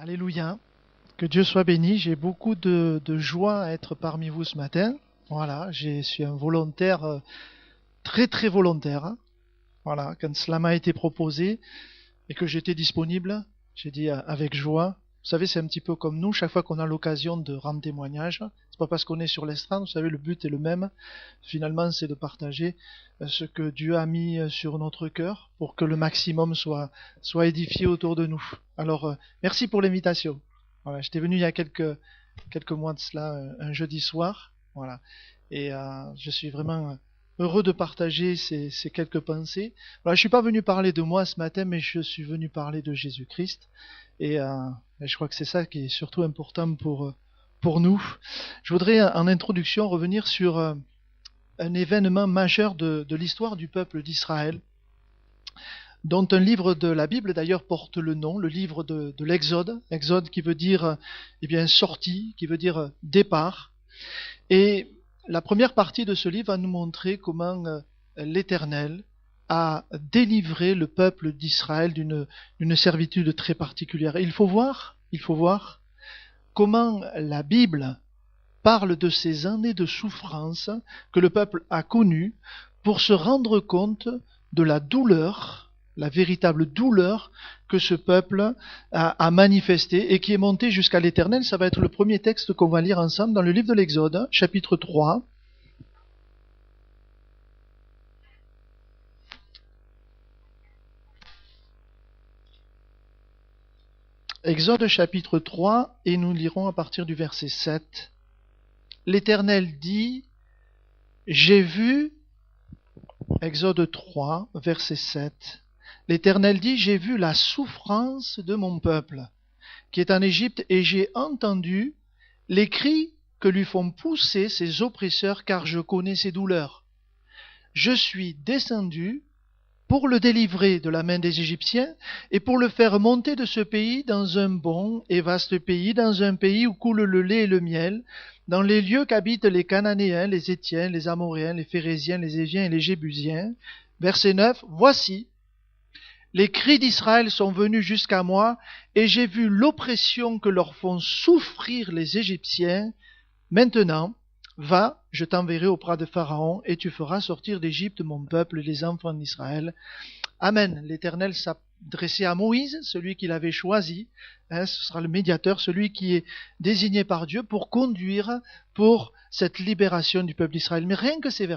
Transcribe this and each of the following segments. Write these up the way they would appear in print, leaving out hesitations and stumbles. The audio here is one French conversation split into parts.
Alléluia. Que Dieu soit béni. J'ai beaucoup de joie à être parmi vous ce matin. Voilà, je suis un volontaire, très très volontaire, hein. Voilà, quand cela m'a été proposé et que j'étais disponible, j'ai dit avec joie. Vous savez, c'est un petit peu comme nous, chaque fois qu'on a l'occasion de rendre témoignage, c'est pas parce qu'on est sur l'estrade, vous savez, le but est le même. Finalement, c'est de partager ce que Dieu a mis sur notre cœur pour que le maximum soit édifié autour de nous. Alors, merci pour l'invitation. Voilà, j'étais venu il y a quelques mois de cela, un jeudi soir. Voilà. Et je suis vraiment heureux de partager ces quelques pensées. Voilà, je suis pas venu parler de moi ce matin, mais je suis venu parler de Jésus-Christ. Et je crois que c'est ça qui est surtout important pour nous. Je voudrais en introduction revenir sur un événement majeur de l'histoire du peuple d'Israël, dont un livre de la Bible d'ailleurs porte le nom, le livre de l'Exode, Exode qui veut dire eh bien sortie, qui veut dire départ. Et la première partie de ce livre va nous montrer comment l'Éternel a délivré le peuple d'Israël d'une servitude très particulière. Et il faut voir comment la Bible parle de ces années de souffrance que le peuple a connues pour se rendre compte de la douleur, la véritable douleur que ce peuple a manifestée et qui est montée jusqu'à l'Éternel. Ça va être le premier texte qu'on va lire ensemble dans le livre de l'Exode, chapitre 3. Exode chapitre 3, et nous lirons à partir du verset 7. L'Éternel dit, j'ai vu, Exode 3, verset 7, l'Éternel dit, j'ai vu la souffrance de mon peuple qui est en Égypte, et j'ai entendu les cris que lui font pousser ses oppresseurs, car je connais ses douleurs. Je suis descendu pour le délivrer de la main des Égyptiens et pour le faire monter de ce pays dans un bon et vaste pays, dans un pays où coule le lait et le miel, dans les lieux qu'habitent les Cananéens, les Étiens, les Amoréens, les Phéréziens, les Éviens et les Jébusiens. Verset 9, voici, les cris d'Israël sont venus jusqu'à moi, et j'ai vu l'oppression que leur font souffrir les Égyptiens. Maintenant, va, je t'enverrai auprès de Pharaon, et tu feras sortir d'Égypte mon peuple, les enfants d'Israël. Amen. L'Éternel s'adressait à Moïse, celui qu'il avait choisi. Ce sera le médiateur, celui qui est désigné par Dieu pour conduire pour cette libération du peuple d'Israël. Mais rien que ces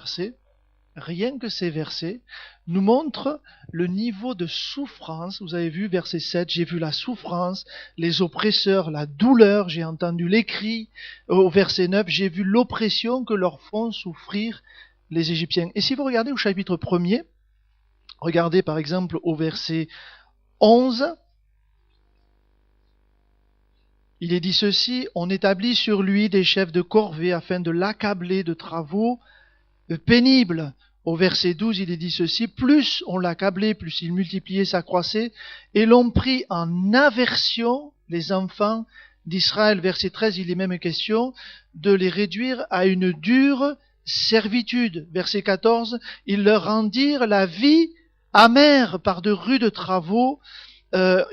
versets nous montrent le niveau de souffrance. Vous avez vu verset 7, j'ai vu la souffrance, les oppresseurs, la douleur, j'ai entendu les cris. Au verset 9, j'ai vu l'oppression que leur font souffrir les Égyptiens. Et si vous regardez au chapitre 1er, regardez par exemple au verset 11, il est dit ceci, on établit sur lui des chefs de corvée afin de l'accabler de travaux pénible. Au verset 12, il est dit ceci, plus on l'accablait, plus il multipliait, s'accroissait, et l'on prit en aversion les enfants d'Israël. Verset 13, il est même question de les réduire à une dure servitude. Verset 14, ils leur rendirent la vie amère par de rudes travaux.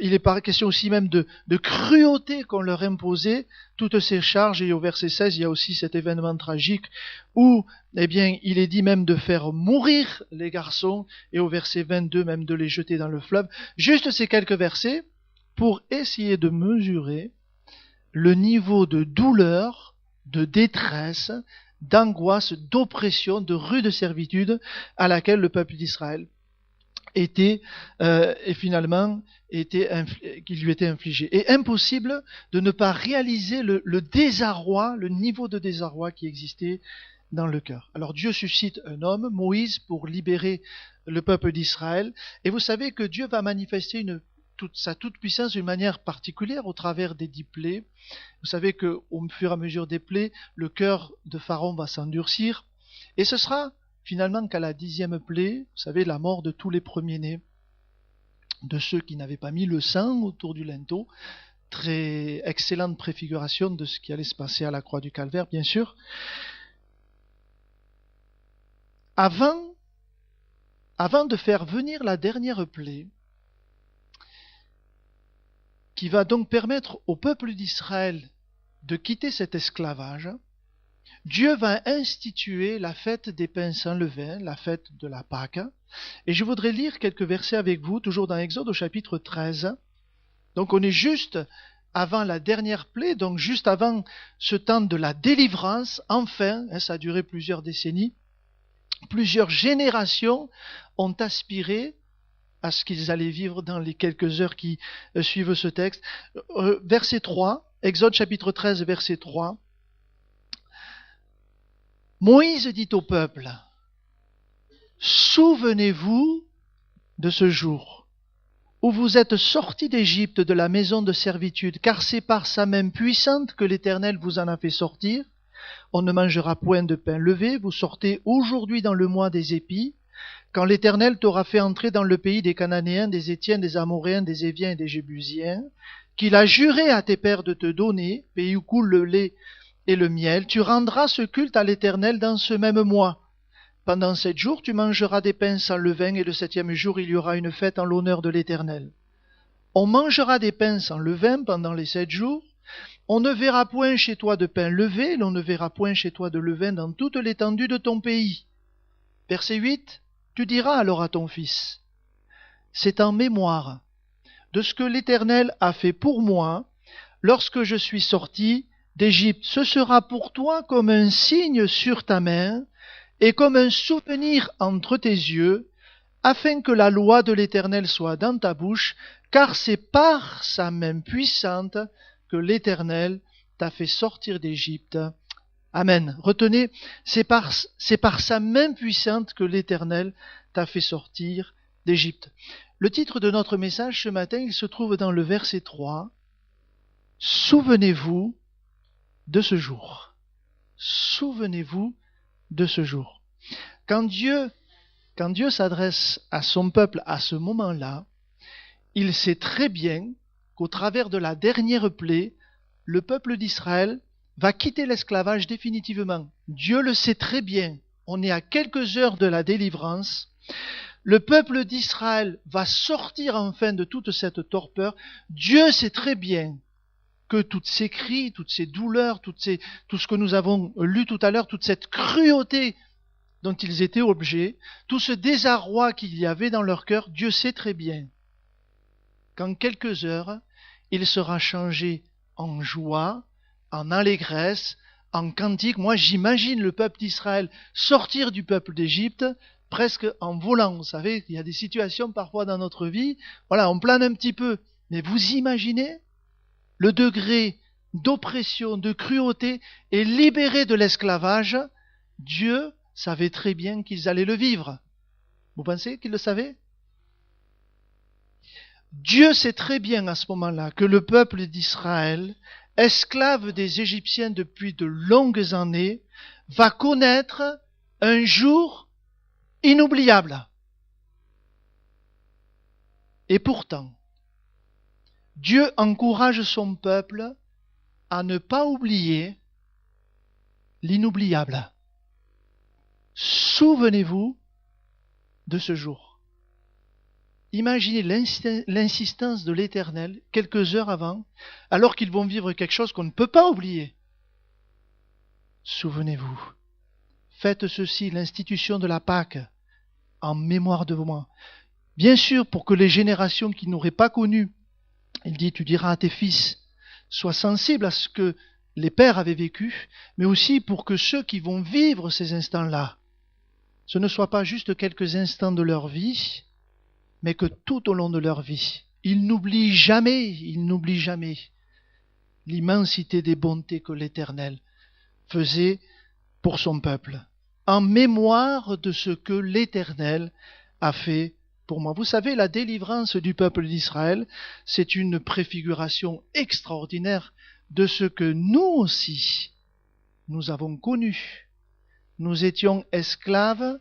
Il est question aussi même de cruauté qu'on leur imposait, toutes ces charges. Et au verset 16, il y a aussi cet événement tragique où, eh bien, il est dit même de faire mourir les garçons, et au verset 22, même de les jeter dans le fleuve. Juste ces quelques versets pour essayer de mesurer le niveau de douleur, de détresse, d'angoisse, d'oppression, de rude servitude à laquelle le peuple d'Israël était et finalement qui lui était infligé. Et impossible de ne pas réaliser le désarroi, le niveau de désarroi qui existait dans le cœur. Alors Dieu suscite un homme, Moïse, pour libérer le peuple d'Israël. Et vous savez que Dieu va manifester sa toute-puissance d'une manière particulière au travers des 10 plaies. Vous savez qu'au fur et à mesure des plaies, le cœur de Pharaon va s'endurcir. Et ce sera finalement qu'à la 10e plaie, vous savez, la mort de tous les premiers-nés, de ceux qui n'avaient pas mis le sang autour du linteau, très excellente préfiguration de ce qui allait se passer à la croix du Calvaire, bien sûr. Avant de faire venir la dernière plaie, qui va donc permettre au peuple d'Israël de quitter cet esclavage, Dieu va instituer la fête des pains sans levain, la fête de la Pâque. Et je voudrais lire quelques versets avec vous, toujours dans Exode au chapitre 13. Donc on est juste avant la dernière plaie, donc juste avant ce temps de la délivrance, enfin, ça a duré plusieurs décennies, plusieurs générations ont aspiré à ce qu'ils allaient vivre dans les quelques heures qui suivent ce texte. Verset 3, Exode chapitre 13, verset 3. Moïse dit au peuple, souvenez-vous de ce jour où vous êtes sortis d'Égypte de la maison de servitude, car c'est par sa main puissante que l'Éternel vous en a fait sortir. On ne mangera point de pain levé, vous sortez aujourd'hui dans le mois des épis, quand l'Éternel t'aura fait entrer dans le pays des Cananéens, des Héthiens, des Amoréens, des Éviens et des Jébusiens, qu'il a juré à tes pères de te donner, pays où coule le lait et le miel, tu rendras ce culte à l'Éternel dans ce même mois. Pendant 7 jours, tu mangeras des pains sans levain, et le 7e jour, il y aura une fête en l'honneur de l'Éternel. On mangera des pains sans levain pendant les 7 jours. On ne verra point chez toi de pain levé, l'on ne verra point chez toi de levain dans toute l'étendue de ton pays. Verset 8, tu diras alors à ton fils, c'est en mémoire de ce que l'Éternel a fait pour moi lorsque je suis sorti d'Égypte. Ce sera pour toi comme un signe sur ta main et comme un souvenir entre tes yeux, afin que la loi de l'Éternel soit dans ta bouche, car c'est par sa main puissante que l'Éternel t'a fait sortir d'Égypte. Amen. Retenez, c'est par sa main puissante que l'Éternel t'a fait sortir d'Égypte. Le titre de notre message ce matin, il se trouve dans le verset 3. Souvenez-vous de ce jour. Souvenez-vous de ce jour. Quand Dieu s'adresse à son peuple à ce moment-là, il sait très bien qu'au travers de la dernière plaie, le peuple d'Israël va quitter l'esclavage définitivement. Dieu le sait très bien. On est à quelques heures de la délivrance. Le peuple d'Israël va sortir enfin de toute cette torpeur. Dieu sait très bien que toutes ces cris, toutes ces douleurs, tout ce que nous avons lu tout à l'heure, toute cette cruauté dont ils étaient objets, tout ce désarroi qu'il y avait dans leur cœur, Dieu sait très bien qu'en quelques heures, il sera changé en joie, en allégresse, en cantique. Moi, j'imagine le peuple d'Israël sortir du peuple d'Égypte presque en volant. Vous savez, il y a des situations parfois dans notre vie, voilà, on plane un petit peu. Mais vous imaginez le degré d'oppression, de cruauté et libéré de l'esclavage? Dieu savait très bien qu'ils allaient le vivre. Vous pensez qu'il le savait? Dieu sait très bien à ce moment-là que le peuple d'Israël, esclave des Égyptiens depuis de longues années, va connaître un jour inoubliable. Et pourtant, Dieu encourage son peuple à ne pas oublier l'inoubliable. Souvenez-vous de ce jour. Imaginez l'insistance de l'Éternel quelques heures avant, alors qu'ils vont vivre quelque chose qu'on ne peut pas oublier. Souvenez-vous. Faites ceci, l'institution de la Pâque, en mémoire de moi. Bien sûr, pour que les générations qui n'auraient pas connu, il dit, tu diras à tes fils, soient sensibles à ce que les pères avaient vécu, mais aussi pour que ceux qui vont vivre ces instants-là, ce ne soient pas juste quelques instants de leur vie, mais que tout au long de leur vie, ils n'oublient jamais l'immensité des bontés que l'Éternel faisait pour son peuple, en mémoire de ce que l'Éternel a fait pour moi. Vous savez, la délivrance du peuple d'Israël, c'est une préfiguration extraordinaire de ce que nous aussi, nous avons connu. Nous étions esclaves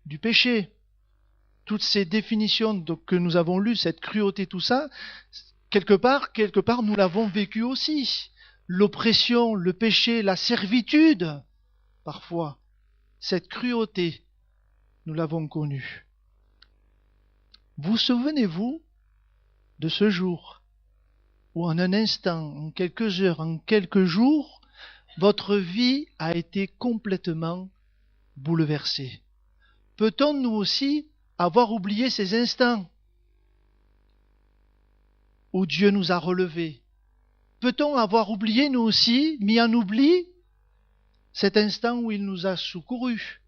du péché. Toutes ces définitions que nous avons lues, cette cruauté, tout ça, quelque part, nous l'avons vécu aussi. L'oppression, le péché, la servitude, parfois, cette cruauté, nous l'avons connue. Vous souvenez-vous de ce jour ou en un instant, en quelques heures, en quelques jours, votre vie a été complètement bouleversée. Peut-on nous aussi avoir oublié ces instants où Dieu nous a relevés? Peut-on avoir oublié nous aussi, mis en oubli, cet instant où il nous a secourus?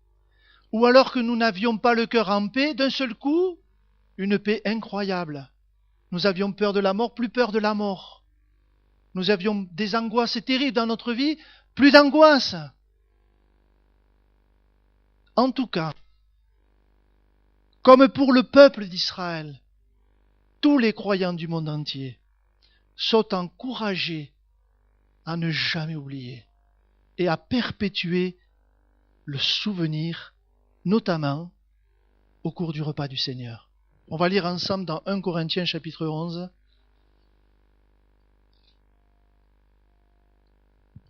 Ou alors que nous n'avions pas le cœur en paix, d'un seul coup, une paix incroyable. Nous avions peur de la mort, plus peur de la mort. Nous avions des angoisses terribles dans notre vie, plus d'angoisse. En tout cas, comme pour le peuple d'Israël, tous les croyants du monde entier sont encouragés à ne jamais oublier et à perpétuer le souvenir, notamment au cours du repas du Seigneur. On va lire ensemble dans 1 Corinthiens chapitre 11.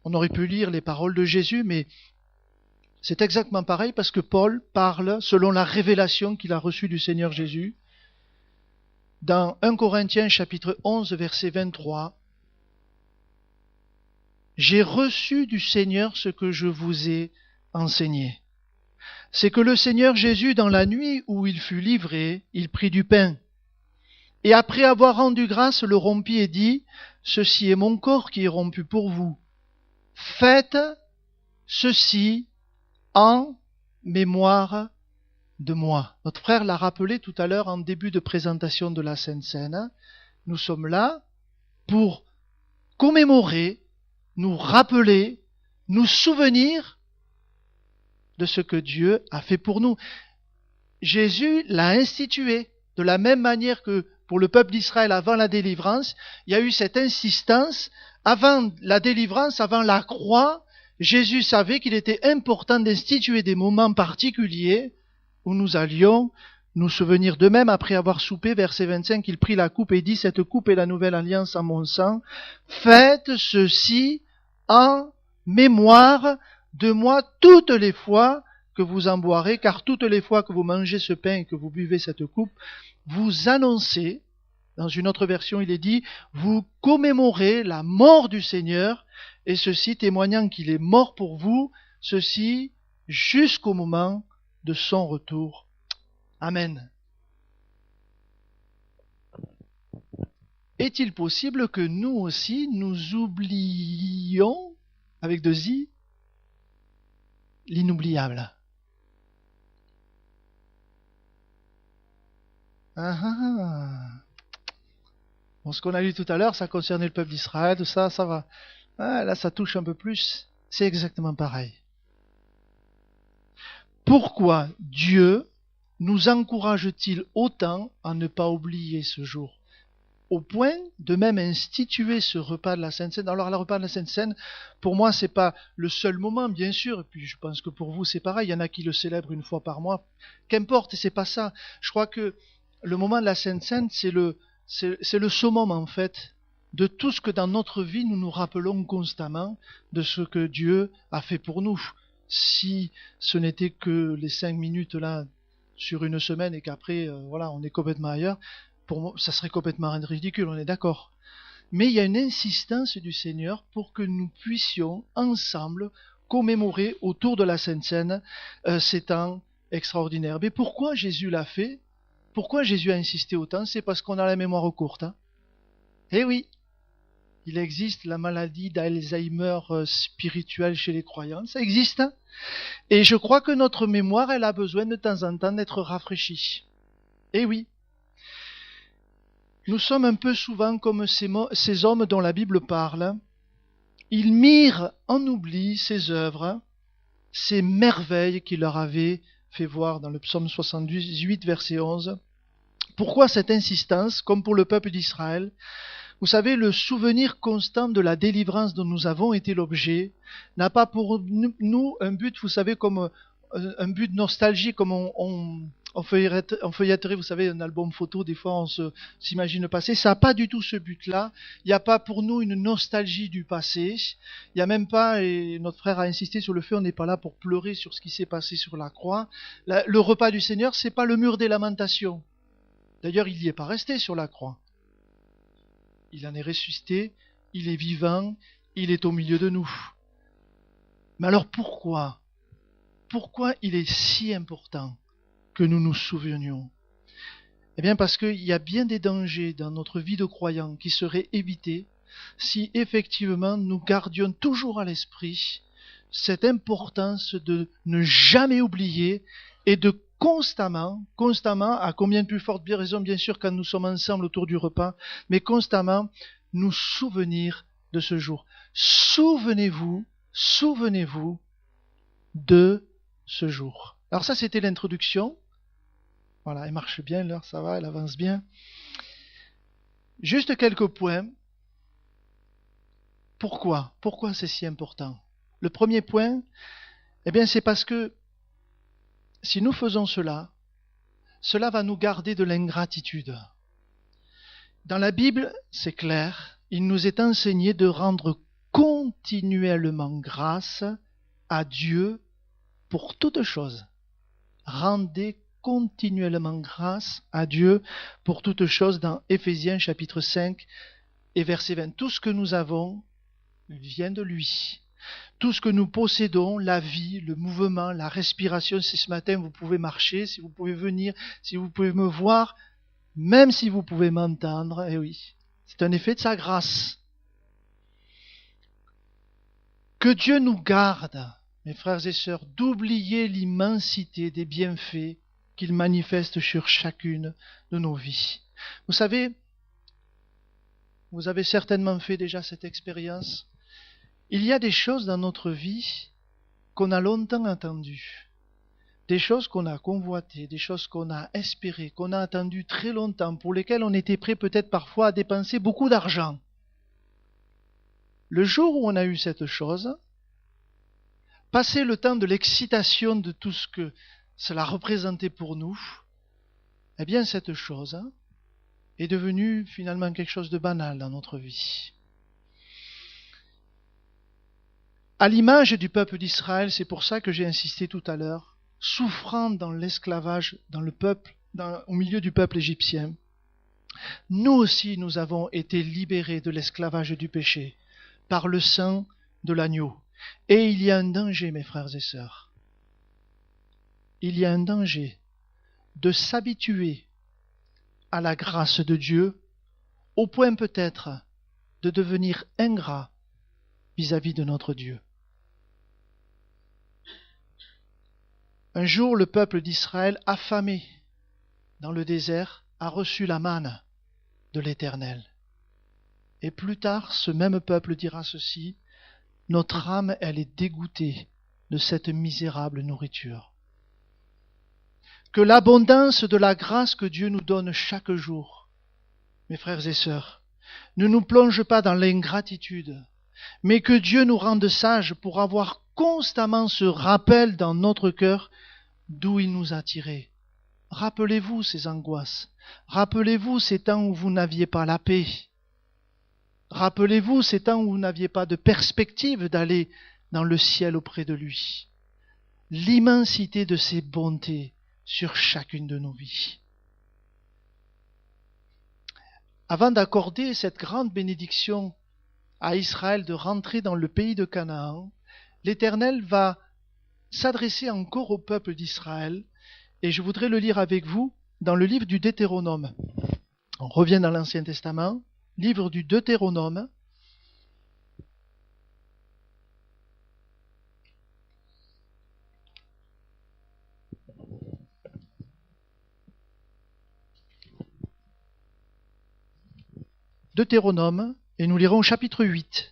On aurait pu lire les paroles de Jésus, mais c'est exactement pareil parce que Paul parle selon la révélation qu'il a reçue du Seigneur Jésus. Dans 1 Corinthiens chapitre 11 verset 23, « J'ai reçu du Seigneur ce que je vous ai enseigné. C'est que le Seigneur Jésus, dans la nuit où il fut livré, il prit du pain. Et après avoir rendu grâce, le rompit et dit, « Ceci est mon corps qui est rompu pour vous. Faites ceci en mémoire de moi. » Notre frère l'a rappelé tout à l'heure en début de présentation de la Sainte Seine. Nous sommes là pour commémorer, nous rappeler, nous souvenir de ce que Dieu a fait pour nous. Jésus l'a institué de la même manière que pour le peuple d'Israël avant la délivrance. Il y a eu cette insistance. Avant la délivrance, avant la croix, Jésus savait qu'il était important d'instituer des moments particuliers où nous allions nous souvenir de même. Après avoir soupé, verset 25, il prit la coupe et dit, « Cette coupe est la nouvelle alliance en mon sang. Faites ceci en mémoire de moi toutes les fois que vous en boirez, car toutes les fois que vous mangez ce pain et que vous buvez cette coupe, vous annoncez, dans une autre version il est dit, vous commémorez la mort du Seigneur, et ceci témoignant qu'il est mort pour vous, ceci jusqu'au moment de son retour. » Amen. Est-il possible que nous aussi nous oublions, avec deux i, l'inoubliable? Bon, ce qu'on a lu tout à l'heure, ça concernait le peuple d'Israël, tout ça, ça va. Ah, là, ça touche un peu plus. C'est exactement pareil. Pourquoi Dieu nous encourage-t-il autant à ne pas oublier ce jour, au point de même instituer ce repas de la Sainte Seine? Alors, le repas de la Sainte Seine, pour moi, c'est pas le seul moment, bien sûr, et puis je pense que pour vous, c'est pareil, il y en a qui le célèbrent une fois par mois, qu'importe, et c'est pas ça. Je crois que le moment de la Sainte Seine, c'est le summum, en fait, de tout ce que dans notre vie, nous nous rappelons constamment de ce que Dieu a fait pour nous. Si ce n'était que les 5 minutes là, sur une semaine, et qu'après, voilà, on est complètement ailleurs, pour moi, ça serait complètement ridicule, on est d'accord. Mais il y a une insistance du Seigneur pour que nous puissions ensemble commémorer autour de la Sainte Seine ces temps extraordinaires. Mais pourquoi Jésus l'a fait? Pourquoi Jésus a insisté autant? C'est parce qu'on a la mémoire courte. Eh oui, il existe la maladie d'Alzheimer spirituelle chez les croyants, ça existe. Et je crois que notre mémoire, elle a besoin de temps en temps d'être rafraîchie. Eh oui. Nous sommes un peu souvent comme ces hommes dont la Bible parle. Ils mirent en oubli ces œuvres, ces merveilles qu'il leur avait fait voir dans le psaume 78, verset 11. Pourquoi cette insistance, comme pour le peuple d'Israël? Vous savez, le souvenir constant de la délivrance dont nous avons été l'objet n'a pas pour nous un but, vous savez, comme un but nostalgique, comme on feuilletterait, vous savez, un album photo, des fois on s'imagine le passé. Ça n'a pas du tout ce but-là. Il n'y a pas pour nous une nostalgie du passé. Il n'y a même pas, et notre frère a insisté sur le fait, on n'est pas là pour pleurer sur ce qui s'est passé sur la croix. Le repas du Seigneur, c'est pas le mur des lamentations. D'ailleurs, il n'y est pas resté sur la croix. il en est ressuscité, il est vivant, il est au milieu de nous. Mais alors pourquoi? Pourquoi il est si important que nous nous souvenions? Eh bien parce qu'il y a bien des dangers dans notre vie de croyant qui seraient évités si effectivement nous gardions toujours à l'esprit cette importance de ne jamais oublier et de constamment, à combien de plus forte raison bien sûr quand nous sommes ensemble autour du repas, mais constamment nous souvenir de ce jour. Souvenez-vous de ce jour. Alors ça c'était l'introduction. Voilà, elle marche bien l'heure, ça va, elle avance bien. Juste quelques points. Pourquoi c'est si important? Le premier point, eh bien c'est parce que si nous faisons cela, cela va nous garder de l'ingratitude. Dans la Bible, c'est clair, il nous est enseigné de rendre continuellement grâce à Dieu pour toutes choses. Rendez continuellement grâce à Dieu pour toutes choses dans Éphésiens chapitre 5 et verset 20. Tout ce que nous avons vient de lui. Tout ce que nous possédons, la vie, le mouvement, la respiration, si ce matin vous pouvez marcher, si vous pouvez venir, si vous pouvez me voir, même si vous pouvez m'entendre, eh oui, c'est un effet de sa grâce. Que Dieu nous garde, mes frères et sœurs, d'oublier l'immensité des bienfaits qu'il manifeste sur chacune de nos vies. Vous savez, vous avez certainement fait déjà cette expérience. Il y a des choses dans notre vie qu'on a longtemps attendues, des choses qu'on a convoitées, des choses qu'on a espérées, qu'on a attendues très longtemps, pour lesquelles on était prêt peut-être parfois à dépenser beaucoup d'argent. Le jour où on a eu cette chose, passé le temps de l'excitation de tout ce que cela représentait pour nous, eh bien cette chose est devenue finalement quelque chose de banal dans notre vie. À l'image du peuple d'Israël, c'est pour ça que j'ai insisté tout à l'heure, souffrant dans l'esclavage, au milieu du peuple égyptien, nous aussi nous avons été libérés de l'esclavage du péché par le sang de l'agneau. Et il y a un danger, mes frères et sœurs. Il y a un danger de s'habituer à la grâce de Dieu, au point peut-être de devenir ingrat vis-à-vis de notre Dieu. Un jour, le peuple d'Israël, affamé dans le désert, a reçu la manne de l'Éternel. Et plus tard, ce même peuple dira ceci: notre âme, elle est dégoûtée de cette misérable nourriture. Que l'abondance de la grâce que Dieu nous donne chaque jour, mes frères et sœurs, ne nous plonge pas dans l'ingratitude, mais que Dieu nous rende sages pour avoir constamment ce rappel dans notre cœur d'où il nous a tirés. Rappelez-vous ces angoisses, rappelez-vous ces temps où vous n'aviez pas la paix, rappelez-vous ces temps où vous n'aviez pas de perspective d'aller dans le ciel auprès de lui. L'immensité de ses bontés sur chacune de nos vies. Avant d'accorder cette grande bénédiction à Israël de rentrer dans le pays de Canaan, l'Éternel va s'adresser encore au peuple d'Israël, et je voudrais le lire avec vous dans le livre du Deutéronome. On revient dans l'Ancien Testament, livre du Deutéronome. Deutéronome, et nous lirons chapitre 8.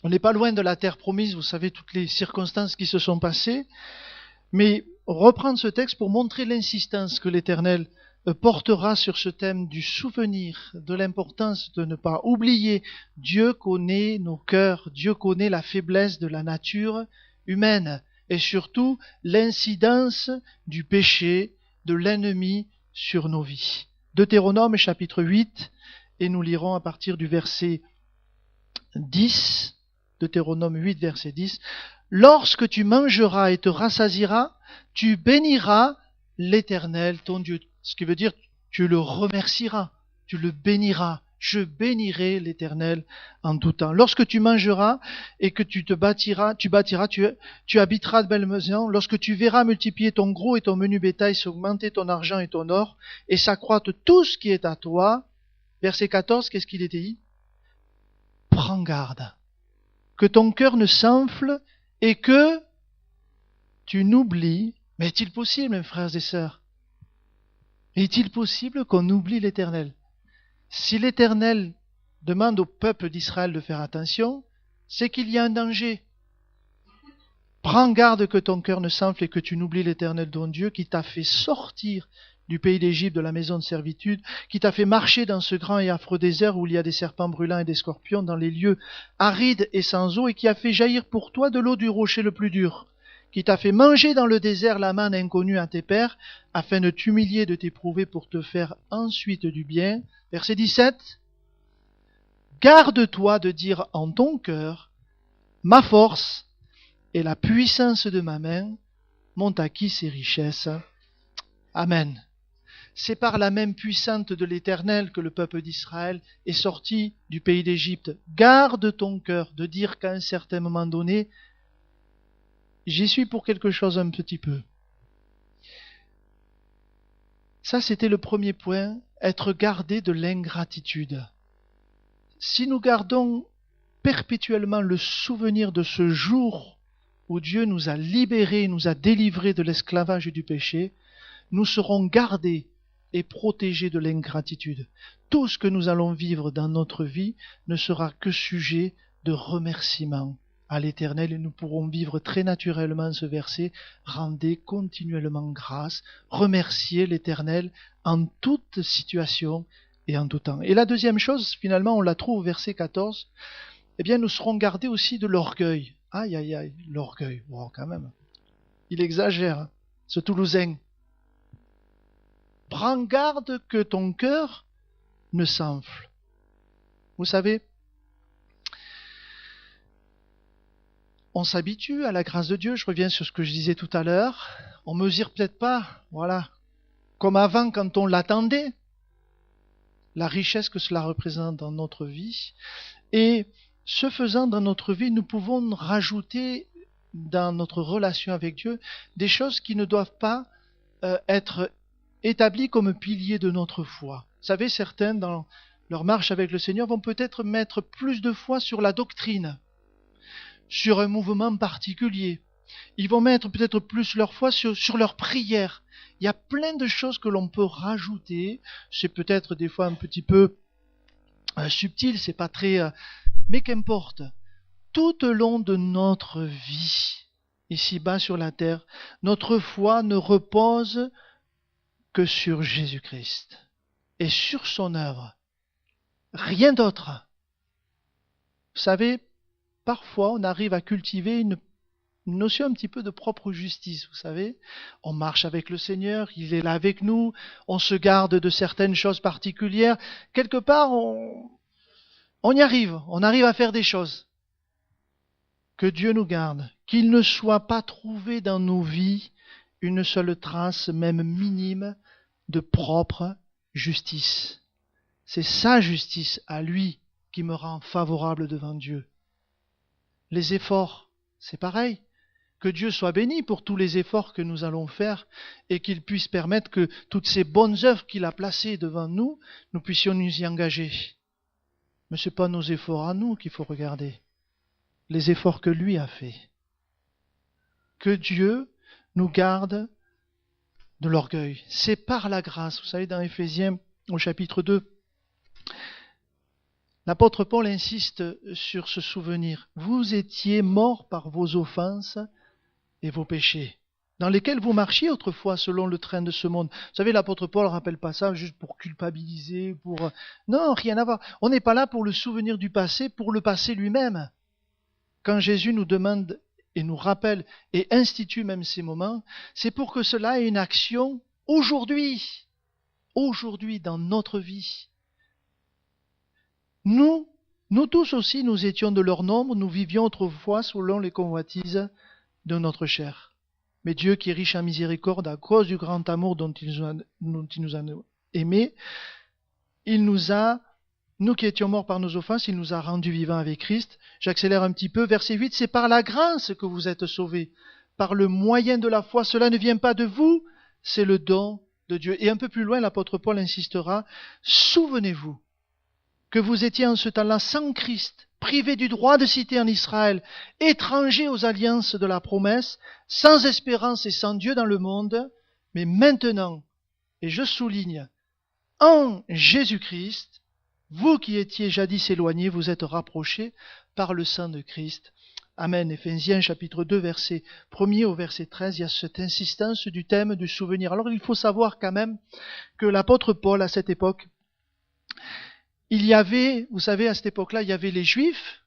On n'est pas loin de la terre promise, vous savez toutes les circonstances qui se sont passées, mais reprendre ce texte pour montrer l'insistance que l'Éternel portera sur ce thème du souvenir, de l'importance de ne pas oublier. Dieu connaît nos cœurs, Dieu connaît la faiblesse de la nature humaine, et surtout l'incidence du péché, de l'ennemi sur nos vies. Deutéronome chapitre 8, et nous lirons à partir du verset 10, Deutéronome 8, verset 10. Lorsque tu mangeras et te rassasieras, tu béniras l'Éternel, ton Dieu. Ce qui veut dire, tu le remercieras, tu le béniras. Je bénirai l'Éternel en tout temps. Lorsque tu mangeras et que tu habiteras de belles maisons, lorsque tu verras multiplier ton gros et ton menu bétail, s'augmenter ton argent et ton or, et s'accroître tout ce qui est à toi. Verset 14, qu'est-ce qu'il était dit? Prends garde, que ton cœur ne s'enfle et que tu n'oublies. Mais est-il possible, mes frères et sœurs? Est-il possible qu'on oublie l'Éternel? Si l'Éternel demande au peuple d'Israël de faire attention, c'est qu'il y a un danger. Prends garde que ton cœur ne s'enfle et que tu n'oublies l'Éternel ton Dieu qui t'a fait sortir du pays d'Égypte, de la maison de servitude, qui t'a fait marcher dans ce grand et affreux désert où il y a des serpents brûlants et des scorpions, dans les lieux arides et sans eau, et qui a fait jaillir pour toi de l'eau du rocher le plus dur, qui t'a fait manger dans le désert la manne inconnue à tes pères, afin de t'humilier, de t'éprouver pour te faire ensuite du bien. Verset 17. Garde-toi de dire en ton cœur, ma force et la puissance de ma main m'ont acquis ces richesses. Amen. C'est par la main puissante de l'Éternel que le peuple d'Israël est sorti du pays d'Égypte. Garde ton cœur de dire qu'à un certain moment donné, j'y suis pour quelque chose un petit peu. Ça, c'était le premier point, être gardé de l'ingratitude. Si nous gardons perpétuellement le souvenir de ce jour où Dieu nous a libérés, nous a délivrés de l'esclavage et du péché, nous serons gardés et protégés de l'ingratitude. Tout ce que nous allons vivre dans notre vie ne sera que sujet de remerciement à l'Éternel et nous pourrons vivre très naturellement ce verset, rendez continuellement grâce, remercier l'Éternel en toute situation et en tout temps. Et la deuxième chose, finalement, on la trouve au verset 14, eh bien nous serons gardés aussi de l'orgueil. Aïe, aïe, aïe, l'orgueil, wow, quand même. Il exagère, ce Toulousain. Prends garde que ton cœur ne s'enfle. Vous savez, on s'habitue à la grâce de Dieu. Je reviens sur ce que je disais tout à l'heure. On mesure peut-être pas, voilà, comme avant quand on l'attendait, la richesse que cela représente dans notre vie. Et ce faisant, dans notre vie, nous pouvons rajouter dans notre relation avec Dieu des choses qui ne doivent pas être établies comme piliers de notre foi. Vous savez, certains, dans leur marche avec le Seigneur, vont peut-être mettre plus de foi sur la doctrine, sur un mouvement particulier. Ils vont mettre peut-être plus leur foi sur leur prière. Il y a plein de choses que l'on peut rajouter. C'est peut-être des fois un petit peu subtil, c'est pas très... mais qu'importe. Tout au long de notre vie, ici-bas sur la terre, notre foi ne repose que sur Jésus-Christ et sur son œuvre. Rien d'autre. Vous savez, parfois on arrive à cultiver une notion un petit peu de propre justice, vous savez. On marche avec le Seigneur, il est là avec nous, on se garde de certaines choses particulières. Quelque part, on y arrive, on arrive à faire des choses. Que Dieu nous garde, qu'il ne soit pas trouvé dans nos vies une seule trace, même minime, de propre justice. C'est sa justice à lui qui me rend favorable devant Dieu. Les efforts, c'est pareil. Que Dieu soit béni pour tous les efforts que nous allons faire et qu'il puisse permettre que toutes ces bonnes œuvres qu'il a placées devant nous, nous puissions nous y engager. Mais ce n'est pas nos efforts à nous qu'il faut regarder, les efforts que lui a faits. Que Dieu nous garde de l'orgueil. C'est par la grâce. Vous savez, dans Éphésiens, au chapitre 2, l'apôtre Paul insiste sur ce souvenir. Vous étiez morts par vos offenses et vos péchés, dans lesquels vous marchiez autrefois selon le train de ce monde. Vous savez, l'apôtre Paul ne rappelle pas ça juste pour culpabiliser, pour... Non, rien à voir. On n'est pas là pour le souvenir du passé, pour le passé lui-même. Quand Jésus nous demande et nous rappelle et institue même ces moments, c'est pour que cela ait une action aujourd'hui, dans notre vie. Nous tous aussi, nous étions de leur nombre, nous vivions autrefois selon les convoitises de notre chair. Mais Dieu qui est riche en miséricorde, à cause du grand amour dont il nous a aimés, il nous a, nous qui étions morts par nos offenses, il nous a rendus vivants avec Christ. J'accélère un petit peu. Verset 8, c'est par la grâce que vous êtes sauvés, par le moyen de la foi. Cela ne vient pas de vous, c'est le don de Dieu. Et un peu plus loin, l'apôtre Paul insistera, souvenez-vous que vous étiez en ce temps-là sans Christ, privés du droit de cité en Israël, étrangers aux alliances de la promesse, sans espérance et sans Dieu dans le monde, mais maintenant, et je souligne, en Jésus-Christ, vous qui étiez jadis éloignés, vous êtes rapprochés par le sang de Christ. Amen. Éphésiens chapitre 2, verset 1er au verset 13, il y a cette insistance du thème du souvenir. Alors il faut savoir quand même que l'apôtre Paul, à cette époque, il y avait, vous savez, à cette époque-là, il y avait les Juifs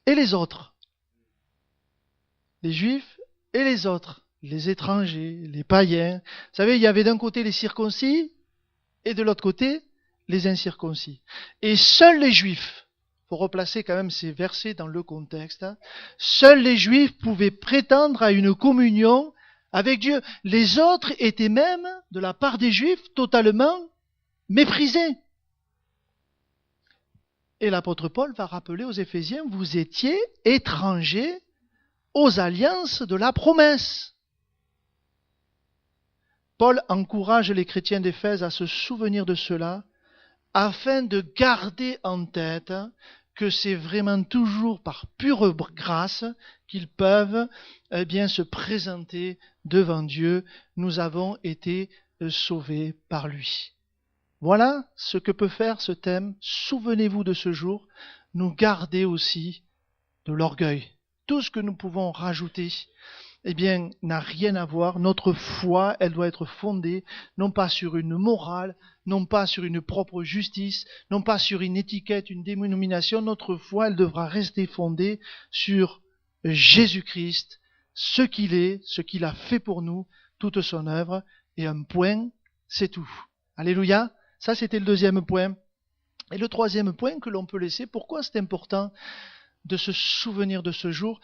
et les autres. Les Juifs et les autres, les étrangers, les païens. Vous savez, il y avait d'un côté les circoncis et de l'autre côté les incirconcis. Et seuls les Juifs, il faut replacer quand même ces versets dans le contexte, seuls les Juifs pouvaient prétendre à une communion avec Dieu. Les autres étaient même, de la part des Juifs, totalement méprisés. Et l'apôtre Paul va rappeler aux Éphésiens, vous étiez étrangers aux alliances de la promesse. Paul encourage les chrétiens d'Éphèse à se souvenir de cela, afin de garder en tête que c'est vraiment toujours par pure grâce qu'ils peuvent se présenter devant Dieu. Nous avons été sauvés par lui. Voilà ce que peut faire ce thème. Souvenez-vous de ce jour, nous garder aussi de l'orgueil. Tout ce que nous pouvons rajouter, n'a rien à voir. Notre foi, elle doit être fondée, non pas sur une morale, non pas sur une propre justice, non pas sur une étiquette, une dénomination. Notre foi, elle devra rester fondée sur Jésus-Christ, ce qu'il est, ce qu'il a fait pour nous, toute son œuvre, et un point, c'est tout. Alléluia. Ça, c'était le deuxième point. Et le troisième point que l'on peut laisser, pourquoi c'est important de se souvenir de ce jour?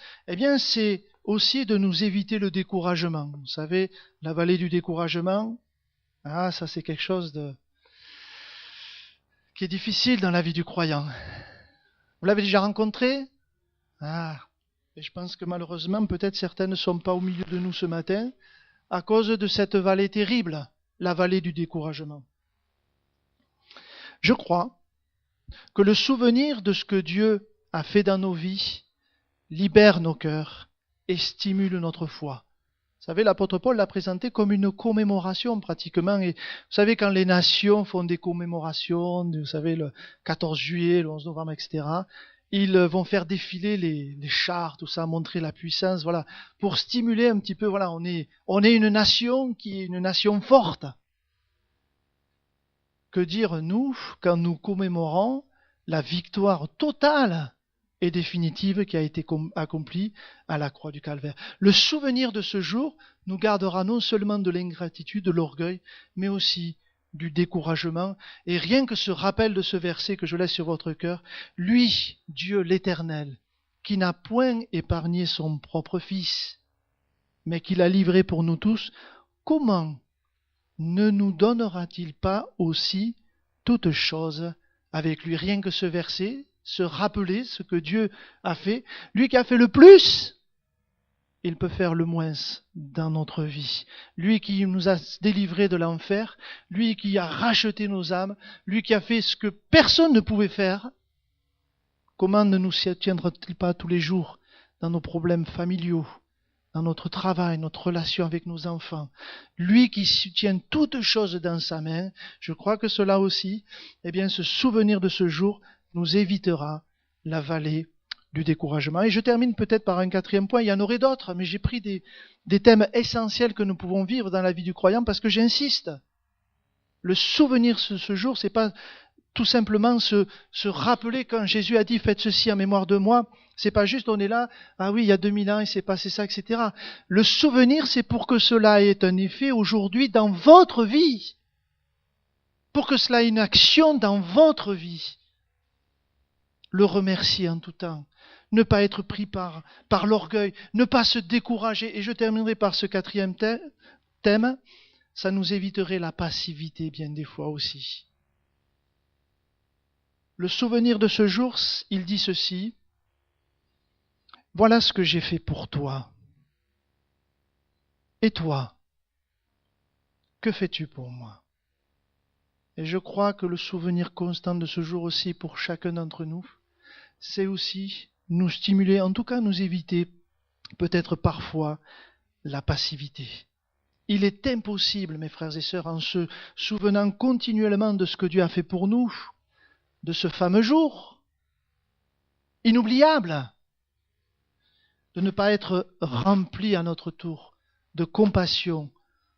C'est aussi de nous éviter le découragement. Vous savez, la vallée du découragement, ça c'est quelque chose qui est difficile dans la vie du croyant. Vous l'avez déjà rencontré? Et je pense que malheureusement, peut-être certains ne sont pas au milieu de nous ce matin, à cause de cette vallée terrible, la vallée du découragement. Je crois que le souvenir de ce que Dieu a fait dans nos vies libère nos cœurs et stimule notre foi. Vous savez, l'apôtre Paul l'a présenté comme une commémoration pratiquement. Et vous savez, quand les nations font des commémorations, vous savez, le 14 juillet, le 11 novembre, etc., ils vont faire défiler les chars, tout ça, montrer la puissance, voilà, pour stimuler un petit peu, voilà, on est une nation qui est une nation forte. Que dire, nous, quand nous commémorons la victoire totale et définitive qui a été accomplie à la croix du Calvaire? Le souvenir de ce jour nous gardera non seulement de l'ingratitude, de l'orgueil, mais aussi du découragement. Et rien que ce rappel de ce verset que je laisse sur votre cœur, lui, Dieu l'Éternel, qui n'a point épargné son propre Fils, mais qui l'a livré pour nous tous, comment ne nous donnera-t-il pas aussi toutes choses avec lui? Rien que ce verset, se rappeler ce que Dieu a fait, lui qui a fait le plus, il peut faire le moins dans notre vie. Lui qui nous a délivrés de l'enfer, lui qui a racheté nos âmes, lui qui a fait ce que personne ne pouvait faire, comment ne nous tiendra-t-il pas tous les jours dans nos problèmes familiaux, dans notre travail, notre relation avec nos enfants? Lui qui tient toutes choses dans sa main, je crois que cela aussi, ce souvenir de ce jour nous évitera la vallée du découragement. Et je termine peut-être par un quatrième point. Il y en aurait d'autres, mais j'ai pris des thèmes essentiels que nous pouvons vivre dans la vie du croyant parce que j'insiste. Le souvenir de ce jour, c'est pas tout simplement se rappeler quand Jésus a dit faites ceci en mémoire de moi. C'est pas juste on est là, il y a 2000 ans il s'est passé ça, etc. Le souvenir, c'est pour que cela ait un effet aujourd'hui dans votre vie. Pour que cela ait une action dans votre vie. Le remercier en tout temps. Ne pas être pris par l'orgueil. Ne pas se décourager. Et je terminerai par ce quatrième thème. ça nous éviterait la passivité bien des fois aussi. Le souvenir de ce jour, il dit ceci: voilà ce que j'ai fait pour toi. Et toi, que fais-tu pour moi? Et je crois que le souvenir constant de ce jour aussi pour chacun d'entre nous, c'est aussi nous stimuler, en tout cas nous éviter peut-être parfois la passivité. Il est impossible, mes frères et sœurs, en se souvenant continuellement de ce que Dieu a fait pour nous, de ce fameux jour inoubliable, de ne pas être rempli à notre tour de compassion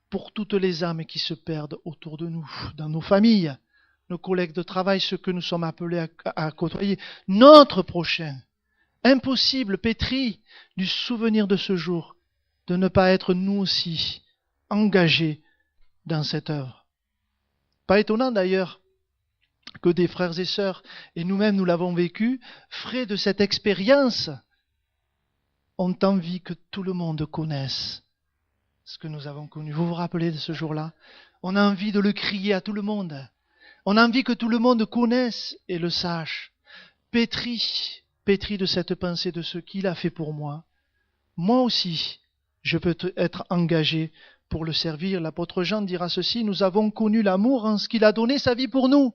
pour toutes les âmes qui se perdent autour de nous, dans nos familles, nos collègues de travail, ceux que nous sommes appelés à côtoyer, notre prochain. Impossible, pétri du souvenir de ce jour, de ne pas être nous aussi engagés dans cette œuvre. Pas étonnant d'ailleurs que des frères et sœurs, et nous-mêmes nous l'avons vécu, frais de cette expérience, ont envie que tout le monde connaisse ce que nous avons connu. Vous vous rappelez de ce jour-là? On a envie de le crier à tout le monde. On a envie que tout le monde connaisse et le sache. Pétri de cette pensée de ce qu'il a fait pour moi. Moi aussi, je peux être engagé pour le servir. L'apôtre Jean dira ceci: nous avons connu l'amour en ce qu'il a donné sa vie pour nous.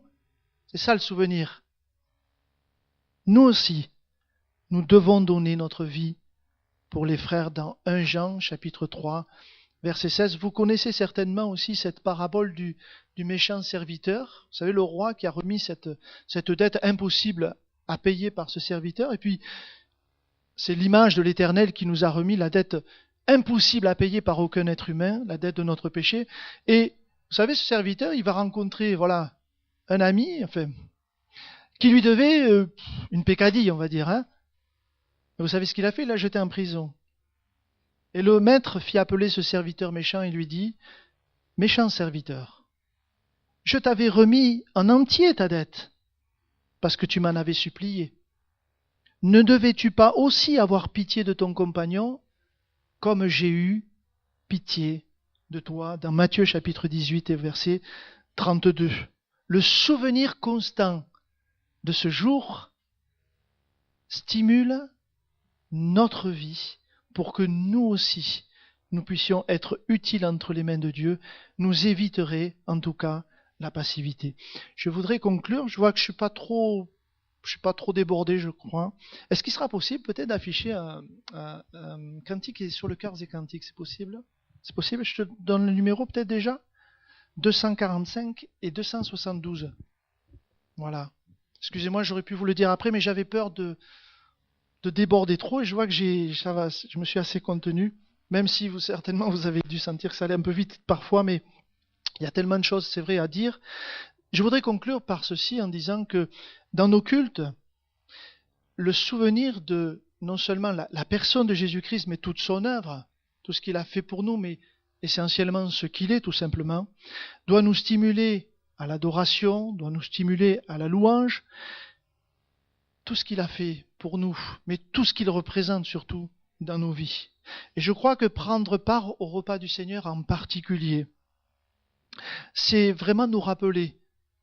C'est ça le souvenir. Nous aussi, nous devons donner notre vie pour les frères dans 1 Jean chapitre 3, verset 16. Vous connaissez certainement aussi cette parabole du méchant serviteur. Vous savez, le roi qui a remis cette dette impossible à payer par ce serviteur. Et puis, c'est l'image de l'Éternel qui nous a remis la dette impossible à payer par aucun être humain, la dette de notre péché. Et vous savez, ce serviteur, il va rencontrer un ami, qui lui devait une peccadille, on va dire. Et vous savez ce qu'il a fait? Il l'a jeté en prison. Et le maître fit appeler ce serviteur méchant et lui dit: méchant serviteur, je t'avais remis en entier ta dette, parce que tu m'en avais supplié. Ne devais-tu pas aussi avoir pitié de ton compagnon, comme j'ai eu pitié de toi? Dans Matthieu chapitre 18 et verset 32. Le souvenir constant de ce jour stimule notre vie pour que nous aussi, nous puissions être utiles entre les mains de Dieu, nous éviterait en tout cas la passivité. Je voudrais conclure. Je vois que je suis pas trop débordé, je crois. Est-ce qu'il sera possible peut-être d'afficher un cantique qui est sur le cœur des cantiques? C'est possible? C'est possible? Je te donne le numéro peut-être déjà? 245 et 272. Voilà. Excusez-moi, j'aurais pu vous le dire après, mais j'avais peur de déborder trop, et je vois que je me suis assez contenu, même si certainement vous avez dû sentir que ça allait un peu vite parfois, mais il y a tellement de choses, c'est vrai, à dire. Je voudrais conclure par ceci en disant que dans nos cultes, le souvenir de non seulement la personne de Jésus-Christ, mais toute son œuvre, tout ce qu'il a fait pour nous, mais essentiellement ce qu'il est tout simplement, doit nous stimuler à l'adoration, doit nous stimuler à la louange, tout ce qu'il a fait pour nous, mais tout ce qu'il représente surtout dans nos vies. Et je crois que prendre part au repas du Seigneur en particulier, c'est vraiment nous rappeler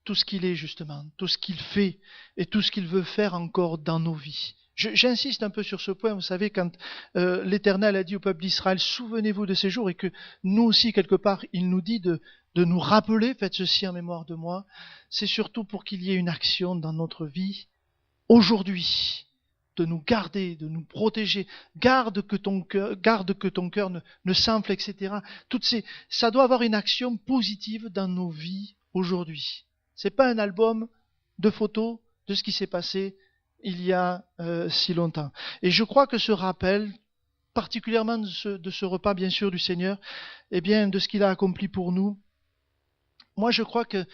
tout ce qu'il est justement, tout ce qu'il fait et tout ce qu'il veut faire encore dans nos vies. J'insiste un peu sur ce point. Vous savez, quand l'Éternel a dit au peuple d'Israël: souvenez-vous de ces jours, et que nous aussi quelque part il nous dit de nous rappeler, faites ceci en mémoire de moi, c'est surtout pour qu'il y ait une action dans notre vie aujourd'hui, de nous garder, de nous protéger. Garde que ton cœur ne s'enfle, etc. Ça doit avoir une action positive dans nos vies aujourd'hui. C'est pas un album de photos de ce qui s'est passé il y a si longtemps. Et je crois que ce rappel, particulièrement de ce repas bien sûr du Seigneur, eh bien de ce qu'il a accompli pour nous, moi je crois que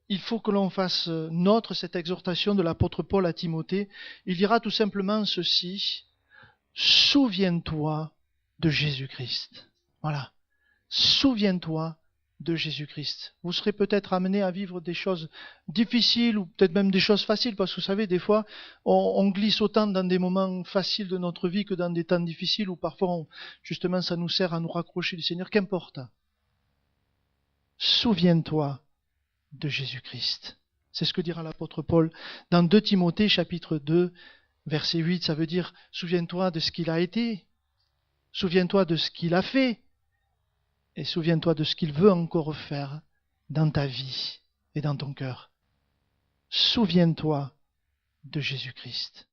il faut que l'on fasse nôtre cette exhortation de l'apôtre Paul à Timothée. Il dira tout simplement ceci: souviens-toi de Jésus-Christ. Voilà. Souviens-toi de Jésus-Christ. Vous serez peut-être amené à vivre des choses difficiles ou peut-être même des choses faciles, parce que vous savez, des fois, on glisse autant dans des moments faciles de notre vie que dans des temps difficiles où parfois, justement, ça nous sert à nous raccrocher du Seigneur. Qu'importe. souviens-toi de Jésus-Christ. C'est ce que dira l'apôtre Paul dans 2 Timothée chapitre 2, verset 8. Ça veut dire, souviens-toi de ce qu'il a été, souviens-toi de ce qu'il a fait, et souviens-toi de ce qu'il veut encore faire dans ta vie et dans ton cœur. Souviens-toi de Jésus-Christ.